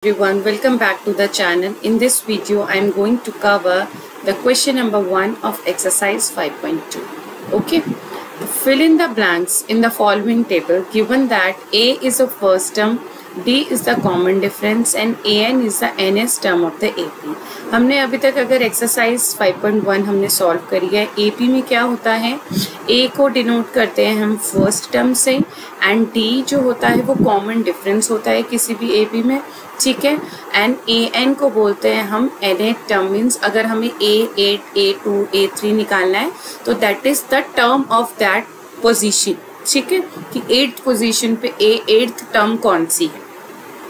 Everyone, welcome back to the channel. In this video, I am going to cover the question number 1 of exercise 5.2. Okay, fill in the blanks in the following table given that A is the first term, D is the common difference and AN is the nth term of the AP. हमने अभी तक अगर exercise 5.1 हमने solve करी है, AP में क्या होता है, A को डिनोट करते हैं हम फर्स्ट टर्म से एंड D जो होता है वो कॉमन डिफरेंस होता है किसी भी AP में, ठीक है। एंड AN को बोलते हैं हम nth टर्म, मीन्स अगर हमें A8, A2, A3 निकालना है तो that is the term of that position, ठीक है, कि 8th पोजीशन पे A8th टर्म कौन सी है,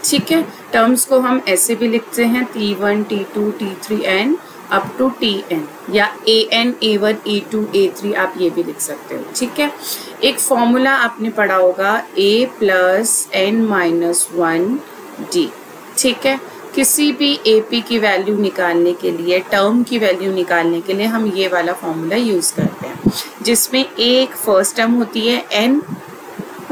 ठीक है। टर्म्स को हम ऐसे भी लिखते हैं T1, T2, T3 and up to Tn, या AN, A1, A2, A3 आप ये भी लिख सकते हो, ठीक है। एक फॉर्मूला आपने पढ़ा होगा A plus n minus 1D, ठीक है। किसी भी AP की वैल्यू निकालने के लिए, टर्म की वैल्यू निकालने के लिए हम ये वाला फॉर्मूला यूज़ करते हैं, जिसमें A एक फर्स्ट टर्म होती है, N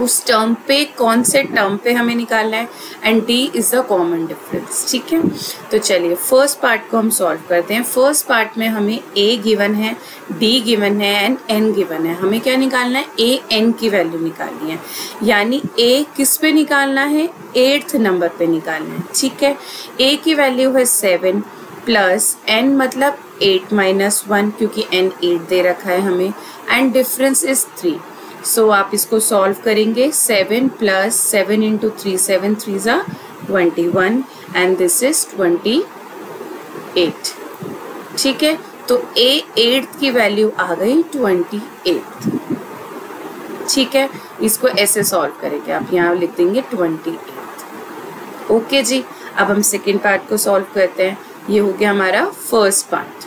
उस टर्म पे कौन से टर्म पे हमें निकालना है and D is the common difference, ठीक है। तो चलिए फर्स्ट पार्ट को हम सॉल्व करते हैं। फर्स्ट पार्ट में हमें A गिवन है, D गिवन है एंड N गिवन है। हमें क्या निकालना है, A N की वैल्यू निकालनी है, यानी A किस पे निकालना है, 8th नंबर पे निकालना है, ठीक है। A की वैल्यू है 7 प्लस N मतलब 8 माइनस 1, क्योंकि N 8 दे रखा है हमें, एंड डिफरेंस इज 3। सो आप इसको सॉल्व करेंगे, 7 प्लस 7 इंटू 3, 7 3 ज़ा 21 एंड दिस इज 28, ठीक है। तो A 8th की वैल्यू आ गई 28, ठीक है। इसको ऐसे सॉल्व करेंगे, आप यहाँ लिख देंगे 28। ओके जी, अब हम सेकेंड पार्ट को सॉल्व करते हैं। ये हो गया हमारा फर्स्ट पार्ट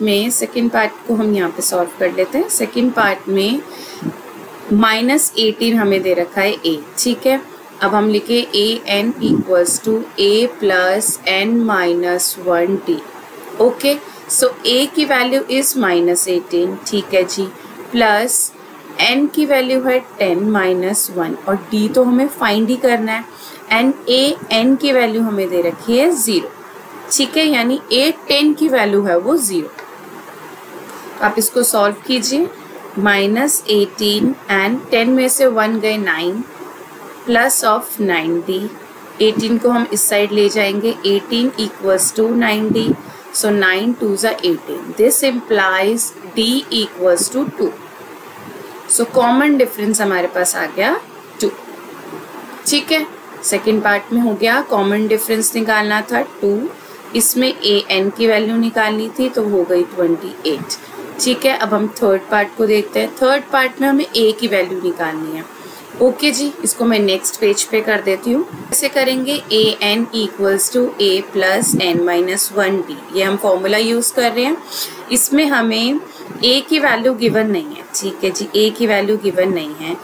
में सेकेंड पार्ट को हम यहाँ पे सॉल्व कर लेते हैं। सेकेंड पार्ट में -18 हमें दे रखा है A, ठीक है। अब हम लिखे AN equals to A plus n minus 1D। Okay, so A की वैल्यू इज -18, ठीक है जी, प्लस n की वैल्यू है 10 माइनस 1 और D तो हमें फाइंड ही करना है एंड AN की वैल्यू हमें दे रखी है 0, ठीक है, यानी A10 की वैल्यू है वो 0। आप इसको सॉल्व कीजिए, -18 एंड 10 में से 1 गए 9 प्लस ऑफ 9D। 18 को हम इस साइड ले जाएंगे, 18 इक्वल्स टू 9D, सो 9 2 ज़ा 18, this implies D equals to 2। So common difference हमारे पास आ गया 2, ठीक है। सेकेंड पार्ट में हो गया, कॉमन डिफरेंस निकालना था 2, इसमें AN की वैल्यू निकालनी थी तो हो गई 28, ठीक है। अब हम थर्ड पार्ट को देखते हैं। थर्ड पार्ट में हमें A की वैल्यू निकालनी है। ओके जी, इसको मैं नेक्स्ट पेज पे कर देती हूँ। ऐसे करेंगे, AN equals to A plus n minus 1D, ये हम फॉर्मूला यूज़ कर रहे हैं। इसमें हमें A की वैल्यू गिवन नहीं है, ठीक है जी, A की वैल्यू गिवन नहीं है।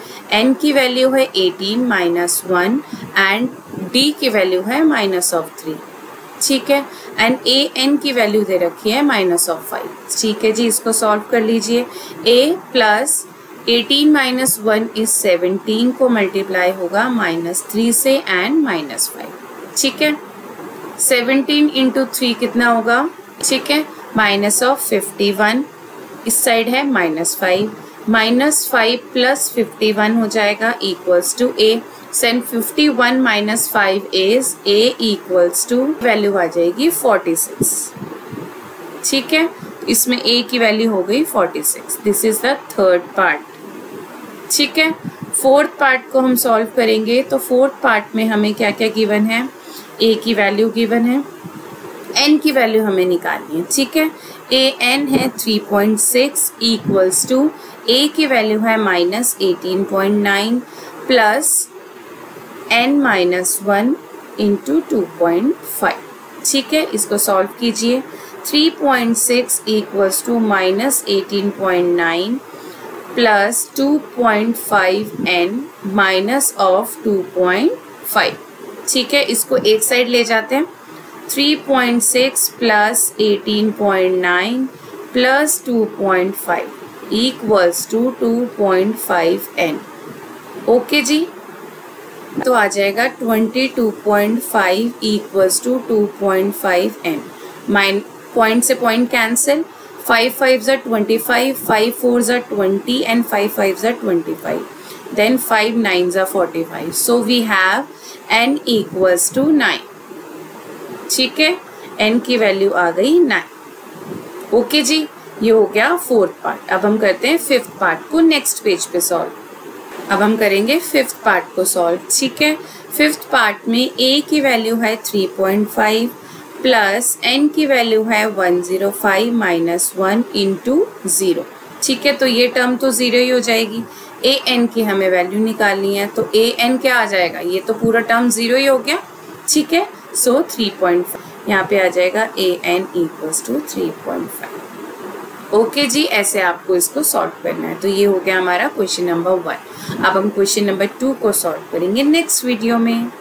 N की वैल्यू है 18 माइनस 1 एंड D की वैल्यू है -3, ठीक है, एंड AN की वैल्यू दे रखी है -5, ठीक है जी। इसको सॉल्व कर लीजिए। A प्लस 18 माइनस 1 इज 17 को मल्टीप्लाई होगा -3 से एंड -5, ठीक है। 17 इंटू 3 कितना होगा, ठीक है, -51, इस साइड है -5, -5 प्लस 51 हो जाएगा equals to A। Then 51 minus 5 is A equals to value आ जाएगी 46, ठीक है। इसमें A की वैल्यू हो गई 46। This is the third part, ठीक है। फोर्थ पार्ट को हम सॉल्व करेंगे तो फोर्थ पार्ट में हमें क्या क्या गिवन है, A की वैल्यू गिवन है, N की वैल्यू हमें निकालनी है, ठीक है। AN है 3.6 इक्वल्स टू A की वैल्यू है -18.9 प्लस n माइनस 1 इंटू 2.5, ठीक है। इसको सॉल्व कीजिए, 3.6 equals to -18.9 plus 2.5 n minus of 2.5, ठीक है। इसको एक साइड ले जाते हैं, 3.6 plus 18.9 plus 2.5 equals to 2.5 n। Okay जी, तो आ जाएगा 22.5 इक्वल्स टू 2.5 n। माइन पॉइंट से point cancel, 5 5s are 25, 5 4s are 20 and 5 5s are 25. Then 5 9s are 45. So we have n equals to 9. ठीक है, n की वैल्यू आ गई 9। ओके जी, ये हो गया फोर्थ पार्ट। अब हम करते हैं फिफ्थ पार्ट को नेक्स्ट पेज पे सॉल्व। अब हम करेंगे फिफ्थ पार्ट को सॉल्व। ठीक है, फिफ्थ पार्ट में a की वैल्यू है 3.5 प्लस n की वैल्यू है 105 माइनस 1 इंटू 0। ठीक है, तो ये टर्म तो 0 ही हो जाएगी। a n की हमें वैल्यू निकालनी है, तो a n क्या आ जाएगा, ये तो पूरा टर्म 0 ही हो गया। ठीक है, सो 3.5 यहाँ पे आ जाएगा a n equals to 3.5। Okay जी, ऐसे आपको इसको सॉल्व करना है। तो ये हो गया हमारा क्वेश्चन नंबर 1। अब हम क्वेश्चन नंबर 2 को सॉल्व करेंगे नेक्स्ट वीडियो में।